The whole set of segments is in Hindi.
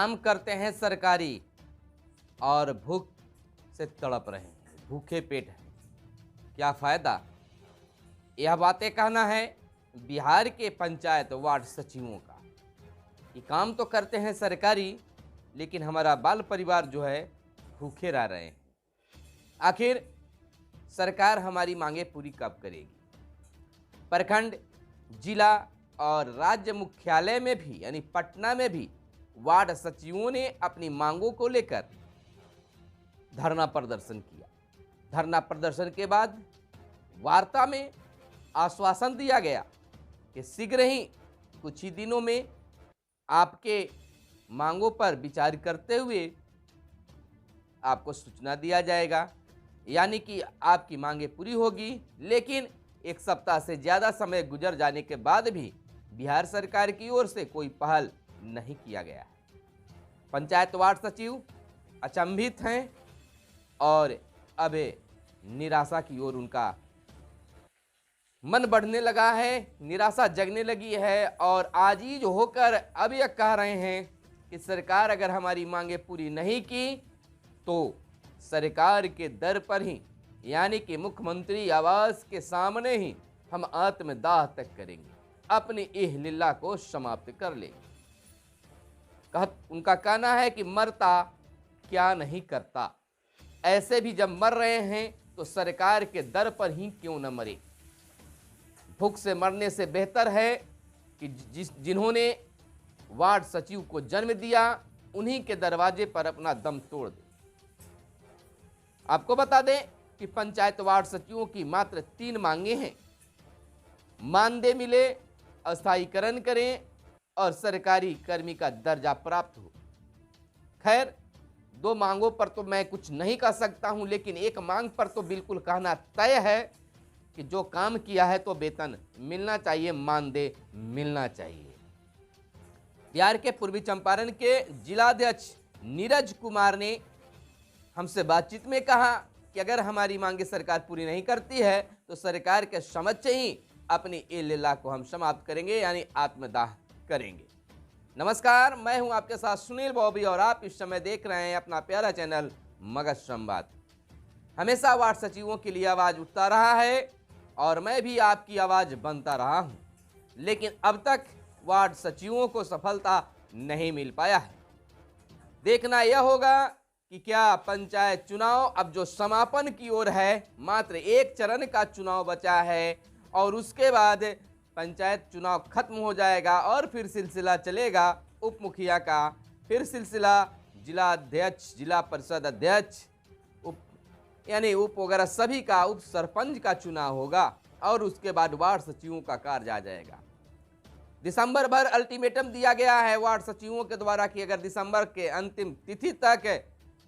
काम करते हैं सरकारी और भूख से तड़प रहे हैं, भूखे पेट हैं, क्या फ़ायदा। यह बातें कहना है बिहार के पंचायत वार्ड सचिवों का कि काम तो करते हैं सरकारी, लेकिन हमारा बाल परिवार जो है भूखे रह रहे हैं। आखिर सरकार हमारी मांगें पूरी कब करेगी। प्रखंड, जिला और राज्य मुख्यालय में भी यानी पटना में भी वार्ड सचिवों ने अपनी मांगों को लेकर धरना प्रदर्शन किया। धरना प्रदर्शन के बाद वार्ता में आश्वासन दिया गया कि शीघ्र ही कुछ ही दिनों में आपके मांगों पर विचार करते हुए आपको सूचना दिया जाएगा, यानी कि आपकी मांगें पूरी होगी। लेकिन एक सप्ताह से ज़्यादा समय गुजर जाने के बाद भी बिहार सरकार की ओर से कोई पहल नहीं किया गया है। पंचायत वार्ड सचिव अचंभित हैं और अब निराशा की ओर उनका मन बढ़ने लगा है, निराशा जगने लगी है और आजीज होकर अब यह कह रहे हैं कि सरकार अगर हमारी मांगें पूरी नहीं की तो सरकार के दर पर ही यानी कि मुख्यमंत्री आवास के सामने ही हम आत्मदाह तक करेंगे, अपनी इह लीला को समाप्त कर लेंगे। उनका कहना है कि मरता क्या नहीं करता, ऐसे भी जब मर रहे हैं तो सरकार के दर पर ही क्यों न मरे। भूख से मरने से बेहतर है कि जिन्होंने वार्ड सचिव को जन्म दिया उन्हीं के दरवाजे पर अपना दम तोड़ दे। आपको बता दें कि पंचायत वार्ड सचिवों की मात्र 3 मांगे हैं। मानदेय मिले, अस्थायीकरण करें और सरकारी कर्मी का दर्जा प्राप्त हो। खैर, 2 मांगों पर तो मैं कुछ नहीं कह सकता हूं, लेकिन एक मांग पर तो बिल्कुल कहना तय है कि जो काम किया है तो वेतन मिलना चाहिए, मानदेय मिलना चाहिए। बिहार के पूर्वी चंपारण के जिलाध्यक्ष नीरज कुमार ने हमसे बातचीत में कहा कि अगर हमारी मांगे सरकार पूरी नहीं करती है तो सरकार के समक्ष ही अपनी ये लीला को हम समाप्त करेंगे, यानी आत्मदाह करेंगे। नमस्कार, मैं हूं आपके साथ सुनील बॉबी और आप इस समय देख रहे हैं अपना प्यारा चैनल मगध संवाद। हमेशा वार्ड सचिवों के लिए आवाज उठता रहा है और मैं भी आपकी आवाज बनता रहा हूं, लेकिन अब तक वार्ड सचिवों को सफलता नहीं मिल पाया है। देखना यह होगा कि क्या पंचायत चुनाव अब जो समापन की ओर है, मात्र एक चरण का चुनाव बचा है और उसके बाद पंचायत चुनाव खत्म हो जाएगा और फिर सिलसिला चलेगा उप मुखिया का, फिर सिलसिला जिला अध्यक्ष, जिला परिषद अध्यक्ष, यानी उप वगैरह सभी का, उप सरपंच का चुनाव होगा और उसके बाद वार्ड सचिवों का कार्य आ जाएगा। दिसंबर भर अल्टीमेटम दिया गया है वार्ड सचिवों के द्वारा कि अगर दिसंबर के अंतिम तिथि तक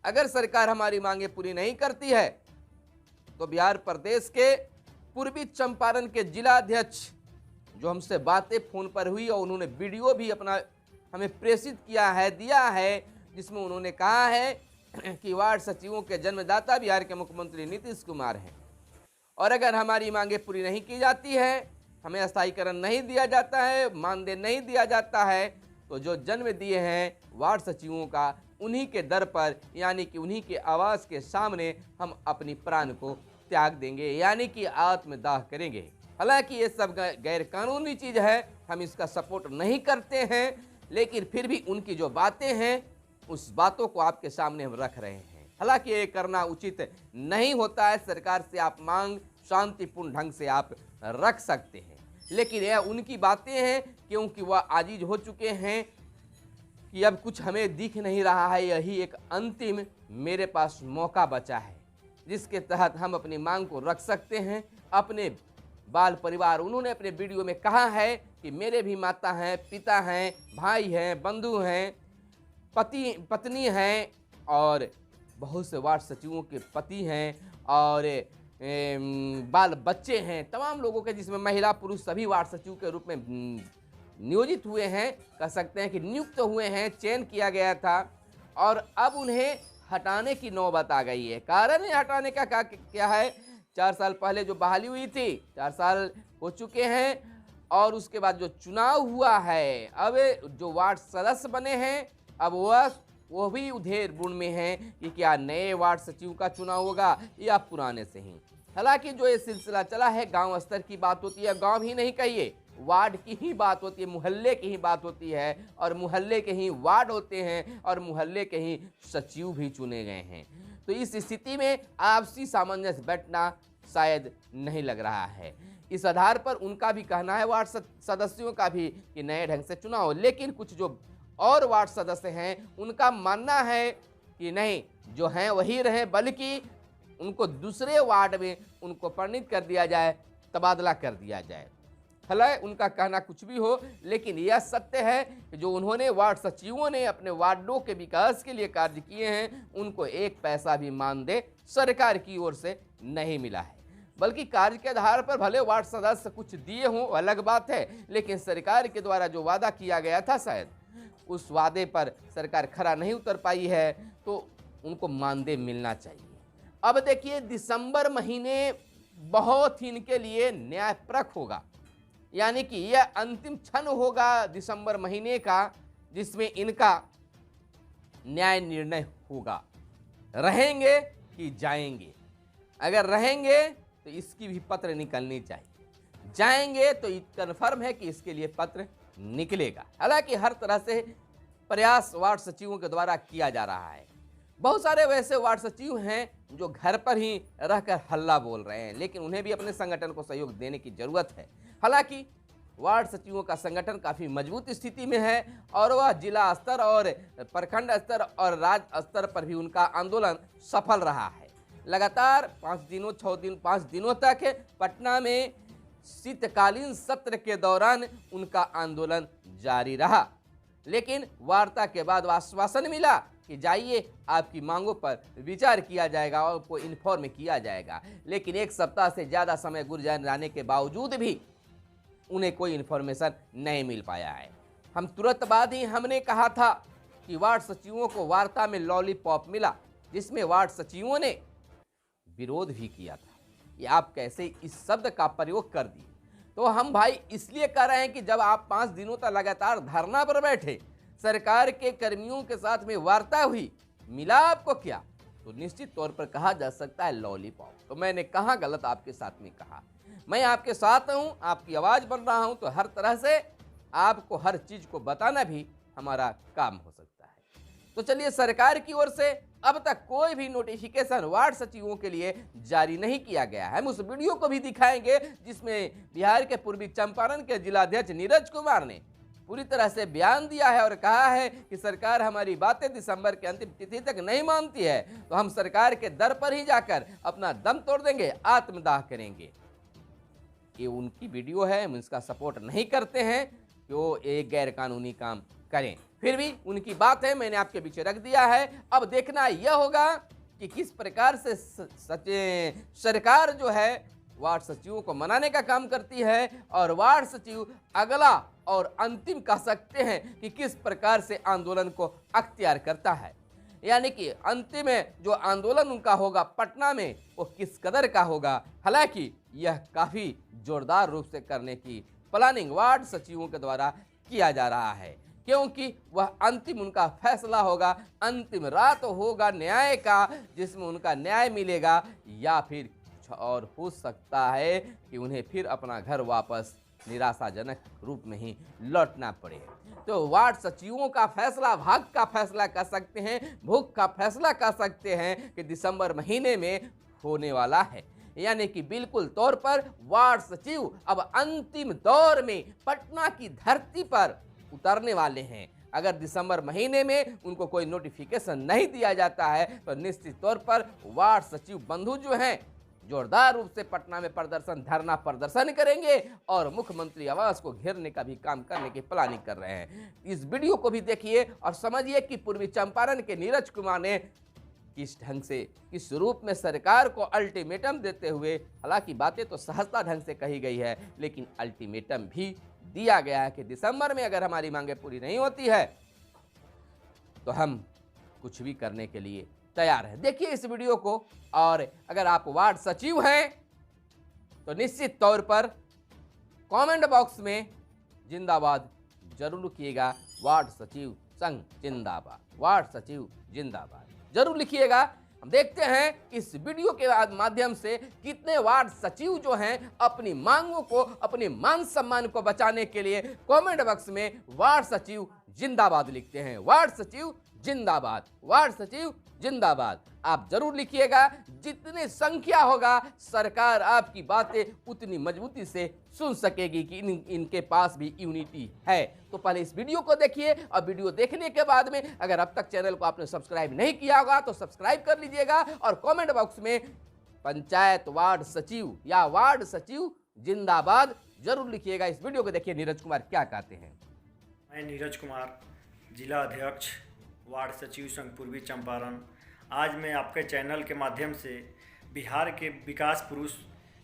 अगर सरकार हमारी मांगे पूरी नहीं करती है तो बिहार प्रदेश के पूर्वी चंपारण के जिला अध्यक्ष जो हमसे बातें फोन पर हुई और उन्होंने वीडियो भी अपना हमें प्रेषित किया है, दिया है, जिसमें उन्होंने कहा है कि वार्ड सचिवों के जन्मदाता बिहार के मुख्यमंत्री नीतीश कुमार हैं और अगर हमारी मांगे पूरी नहीं की जाती है, हमें अस्थायीकरण नहीं दिया जाता है, मानदेय नहीं दिया जाता है, तो जो जन्म दिए हैं वार्ड सचिवों का, उन्हीं के दर पर यानी कि उन्हीं के आवास के सामने हम अपनी प्राण को त्याग देंगे, यानी कि आत्मदाह करेंगे। हालांकि ये सब गैर कानूनी चीज़ है, हम इसका सपोर्ट नहीं करते हैं, लेकिन फिर भी उनकी जो बातें हैं उस बातों को आपके सामने हम रख रहे हैं। हालांकि ये करना उचित नहीं होता है, सरकार से आप मांग शांतिपूर्ण ढंग से आप रख सकते हैं, लेकिन यह उनकी बातें हैं क्योंकि वह आजीज हो चुके हैं कि अब कुछ हमें दिख नहीं रहा है, यही एक अंतिम मेरे पास मौका बचा है जिसके तहत हम अपनी मांग को रख सकते हैं। अपने बाल परिवार, उन्होंने अपने वीडियो में कहा है कि मेरे भी माता हैं, पिता हैं, भाई हैं, बंधु हैं, पति पत्नी हैं और बहुत से वार्ड सचिवों के पति हैं और बाल बच्चे हैं, तमाम लोगों के, जिसमें महिला पुरुष सभी वार्ड सचिव के रूप में नियोजित हुए हैं, कह सकते हैं कि नियुक्त हुए हैं, चयन किया गया था और अब उन्हें हटाने की नौबत आ गई है। कारण है हटाने का क्या है, 4 साल पहले जो बहाली हुई थी, 4 साल हो चुके हैं और उसके बाद जो चुनाव हुआ है, अब जो वार्ड सदस्य बने हैं अब वो भी उधेड़ बुन में हैं कि क्या नए वार्ड सचिव का चुनाव होगा या पुराने से ही। हालांकि जो ये सिलसिला चला है, गांव स्तर की बात होती है, गांव ही नहीं कहिए, वार्ड की ही बात होती है, मोहल्ले की ही बात होती है, और मोहल्ले के ही वार्ड होते हैं, और मोहल्ले के ही सचिव भी चुने गए हैं। तो इस स्थिति में आपसी सामंजस्य बैठना शायद नहीं लग रहा है। इस आधार पर उनका भी कहना है, वार्ड सदस्यों का भी, कि नए ढंग से चुनाव हो। लेकिन कुछ जो और वार्ड सदस्य हैं, उनका मानना है कि नहीं, जो हैं वही रहे, बल्कि उनको दूसरे वार्ड में उनको परिणित कर दिया जाए, तबादला कर दिया जाए। हालांकि उनका कहना कुछ भी हो, लेकिन यह सत्य है कि जो उन्होंने वार्ड सचिवों ने अपने वार्डों के विकास के लिए कार्य किए हैं, उनको एक पैसा भी मानदेय सरकार की ओर से नहीं मिला है। बल्कि कार्य के आधार पर भले वार्ड सदस्य कुछ दिए हों, अलग बात है, लेकिन सरकार के द्वारा जो वादा किया गया था, शायद उस वादे पर सरकार खरा नहीं उतर पाई है, तो उनको मानदेय मिलना चाहिए। अब देखिए, दिसंबर महीने बहुत ही इनके लिए न्यायप्रद होगा, यानी कि यह अंतिम क्षण होगा दिसंबर महीने का, जिसमें इनका न्याय निर्णय होगा, रहेंगे कि जाएंगे। अगर रहेंगे तो इसकी भी पत्र निकलनी चाहिए, जाएंगे तो कन्फर्म है कि इसके लिए पत्र निकलेगा। हालांकि हर तरह से प्रयास वार्ड सचिवों के द्वारा किया जा रहा है। बहुत सारे वैसे वार्ड सचिव हैं जो घर पर ही रहकर हल्ला बोल रहे हैं, लेकिन उन्हें भी अपने संगठन को सहयोग देने की जरूरत है। हालांकि वार्ड सचिवों का संगठन काफ़ी मजबूत स्थिति में है, और वह जिला स्तर और प्रखंड स्तर और राज्य स्तर पर भी उनका आंदोलन सफल रहा है। लगातार 5 दिनों तक पटना में शीतकालीन सत्र के दौरान उनका आंदोलन जारी रहा, लेकिन वार्ता के बाद आश्वासन मिला कि जाइए, आपकी मांगों पर विचार किया जाएगा और आपको इन्फॉर्म किया जाएगा। लेकिन एक सप्ताह से ज़्यादा समय गुजर जाने के बावजूद भी उन्हें कोई इन्फॉर्मेशन नहीं मिल पाया है। हम तुरंत बाद ही हमने कहा था कि वार्ड सचिवों को वार्ता में लॉलीपॉप मिला, जिसमें वार्ड सचिवों ने विरोध भी किया था कि आप कैसे इस शब्द का प्रयोग कर दिए। तो हम भाई इसलिए कह रहे हैं कि जब आप 5 दिनों तक लगातार धरना पर बैठे, सरकार के कर्मियों के साथ में वार्ता हुई, मिला आपको क्या, तो निश्चित तौर पर कहा जा सकता है लॉलीपॉप। तो मैंने कहाँ गलत आपके साथ में कहा, मैं आपके साथ हूँ, आपकी आवाज़ बन रहा हूँ, तो हर तरह से आपको हर चीज़ को बताना भी हमारा काम हो सकता है। तो चलिए, सरकार की ओर से अब तक कोई भी नोटिफिकेशन वार्ड सचिवों के लिए जारी नहीं किया गया है। हम उस वीडियो को भी दिखाएंगे जिसमें बिहार के पूर्वी चंपारण के जिलाध्यक्ष नीरज कुमार ने पूरी तरह से बयान दिया है और कहा है कि सरकार हमारी बातें दिसंबर की अंतिम तिथि तक नहीं मानती है, तो हम सरकार के दर पर ही जाकर अपना दम तोड़ देंगे, आत्मदाह करेंगे। ये उनकी वीडियो है, हम इसका सपोर्ट नहीं करते हैं कि वो एक गैर कानूनी काम करें, फिर भी उनकी बात है, मैंने आपके पीछे रख दिया है। अब देखना यह होगा कि किस प्रकार से सरकार जो है वार्ड सचिवों को मनाने का काम करती है, और वार्ड सचिव अगला और अंतिम कह सकते हैं कि किस प्रकार से आंदोलन को अख्तियार करता है। यानी कि अंतिम जो आंदोलन उनका होगा पटना में, वो किस कदर का होगा। हालांकि यह काफ़ी जोरदार रूप से करने की प्लानिंग वार्ड सचिवों के द्वारा किया जा रहा है, क्योंकि वह अंतिम उनका फैसला होगा, अंतिम रात होगा न्याय का, जिसमें उनका न्याय मिलेगा, या फिर कुछ और हो सकता है कि उन्हें फिर अपना घर वापस निराशाजनक रूप में ही लौटना पड़े। तो वार्ड सचिवों का फैसला, भाग का फैसला कह सकते हैं, भूख का फैसला कह सकते हैं कि दिसंबर महीने में होने वाला है। यानी कि बिल्कुल तौर पर वार्ड सचिव अब अंतिम दौर में पटना की धरती पर उतरने वाले हैं। अगर दिसंबर महीने में उनको कोई नोटिफिकेशन नहीं दिया जाता है, तो निश्चित तौर पर वार्ड सचिव बंधु जो हैं जोरदार रूप से पटना में धरना प्रदर्शन करेंगे और मुख्यमंत्री आवास को घेरने का भी काम करने की प्लानिंग कर रहे हैं। इस वीडियो को भी देखिए और समझिए कि पूर्वी चंपारण के नीरज कुमार ने किस ढंग से, किस रूप में सरकार को अल्टीमेटम देते हुए, हालांकि बातें तो सहजता ढंग से कही गई है, लेकिन अल्टीमेटम भी दिया गया है कि दिसंबर में अगर हमारी मांगें पूरी नहीं होती है तो हम कुछ भी करने के लिए तैयार है। देखिए इस वीडियो को, और अगर आप वार्ड सचिव हैं तो निश्चित तौर पर कमेंट बॉक्स में जिंदाबाद जरूर लिखिएगा। वार्ड सचिव संघ जिंदाबाद, वार्ड सचिव जिंदाबाद। जरूर लिखिएगा। हम देखते हैं इस वीडियो के माध्यम से कितने वार्ड सचिव जो हैं अपनी मांगों को, अपने मान सम्मान को बचाने के लिए कमेंट बॉक्स में वार्ड सचिव जिंदाबाद लिखते हैं। वार्ड सचिव जिंदाबाद, वार्ड सचिव जिंदाबाद। आप जरूर लिखिएगा। जितनी संख्या होगा सरकार आपकी बातें उतनी मजबूती से सुन सकेगी कि इनके पास भी यूनिटी है। तो पहले इस वीडियो को देखिए और वीडियो देखने के बाद में अगर अब तक चैनल को आपने सब्सक्राइब नहीं किया होगा तो सब्सक्राइब कर लीजिएगा और कमेंट बॉक्स में पंचायत वार्ड सचिव या वार्ड सचिव जिंदाबाद जरूर लिखिएगा। इस वीडियो को देखिए नीरज कुमार क्या कहते हैं। मैं नीरज कुमार, जिला अध्यक्ष वार्ड सचिव संघ पूर्वी चंपारण। आज मैं आपके चैनल के माध्यम से बिहार के विकास पुरुष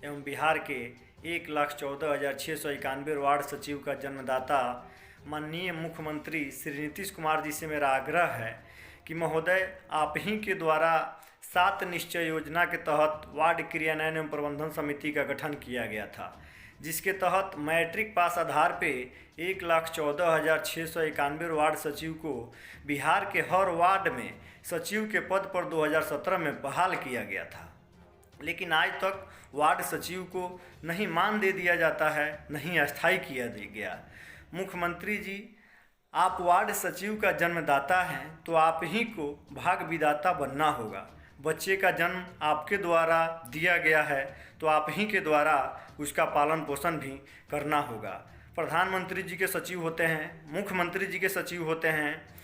एवं बिहार के 1,14,691 वार्ड सचिव का जन्मदाता माननीय मुख्यमंत्री श्री नीतीश कुमार जी से मेरा आग्रह है कि महोदय आप ही के द्वारा 7 निश्चय योजना के तहत वार्ड क्रियान्वयन एवं प्रबंधन समिति का गठन किया गया था, जिसके तहत मैट्रिक पास आधार पे 1,14,691 वार्ड सचिव को बिहार के हर वार्ड में सचिव के पद पर 2017 में बहाल किया गया था। लेकिन आज तक वार्ड सचिव को नहीं मान दे दिया जाता है, नहीं अस्थायी किया गया। मुख्यमंत्री जी, आप वार्ड सचिव का जन्मदाता हैं तो आप ही को भाग विधाता बनना होगा। बच्चे का जन्म आपके द्वारा दिया गया है तो आप ही के द्वारा उसका पालन पोषण भी करना होगा। प्रधानमंत्री जी के सचिव होते हैं, मुख्यमंत्री जी के सचिव होते हैं,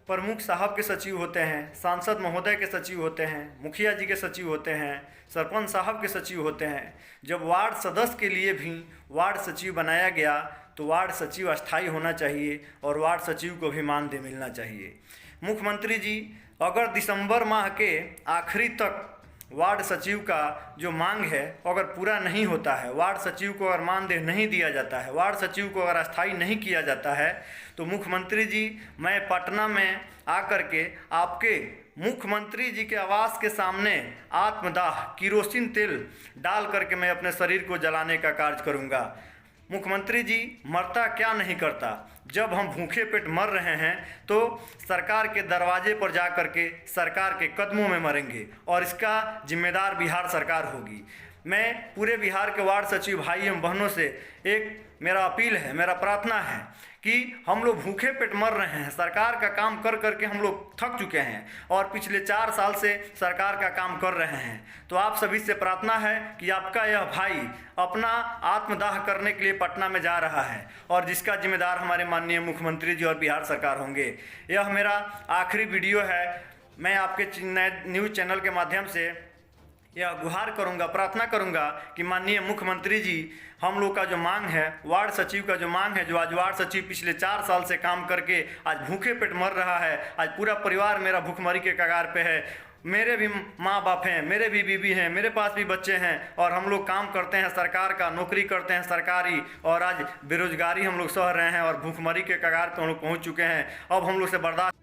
प्रमुख साहब के सचिव होते हैं, सांसद महोदय के सचिव होते हैं, मुखिया जी के सचिव होते हैं, सरपंच साहब के सचिव होते हैं। जब वार्ड सदस्य के लिए भी वार्ड सचिव बनाया गया तो वार्ड सचिव अस्थायी होना चाहिए और वार्ड सचिव को भी मानदेय मिलना चाहिए। मुख्यमंत्री जी, अगर दिसंबर माह के आखिरी तक वार्ड सचिव का जो मांग है अगर पूरा नहीं होता है, वार्ड सचिव को अगर मानदेय नहीं दिया जाता है, वार्ड सचिव को अगर अस्थायी नहीं किया जाता है तो मुख्यमंत्री जी, मैं पटना में आकर के आपके मुख्यमंत्री जी के आवास के सामने आत्मदाह किरोसिन तेल डाल करके मैं अपने शरीर को जलाने का कार्य करूँगा। मुख्यमंत्री जी, मरता क्या नहीं करता। जब हम भूखे पेट मर रहे हैं तो सरकार के दरवाजे पर जा कर के सरकार के कदमों में मरेंगे और इसका जिम्मेदार बिहार सरकार होगी। मैं पूरे बिहार के वार्ड सचिव भाई एवं बहनों से एक मेरा अपील है, मेरा प्रार्थना है कि हम लोग भूखे पेट मर रहे हैं। सरकार का काम कर करके हम लोग थक चुके हैं और पिछले 4 साल से सरकार का काम कर रहे हैं। तो आप सभी से प्रार्थना है कि आपका यह भाई अपना आत्मदाह करने के लिए पटना में जा रहा है और जिसका जिम्मेदार हमारे माननीय मुख्यमंत्री जी और बिहार सरकार होंगे। यह मेरा आखिरी वीडियो है। मैं आपके न्यूज़ चैनल के माध्यम से यह गुहार करूंगा, प्रार्थना करूंगा कि माननीय मुख्यमंत्री जी, हम लोग का जो मांग है, वार्ड सचिव का जो मांग है, जो आज वार्ड सचिव पिछले 4 साल से काम करके आज भूखे पेट मर रहा है, आज पूरा परिवार मेरा भूखमरी के कगार पे है। मेरे भी माँ बाप हैं, मेरे भी बीवी हैं, मेरे पास भी बच्चे हैं और हम लोग काम करते हैं सरकार का, नौकरी करते हैं सरकारी, और आज बेरोजगारी हम लोग सह रहे हैं और भूखमरी के कगार पे हम लोग पहुँच चुके हैं। अब हम लोग से बर्दाश्त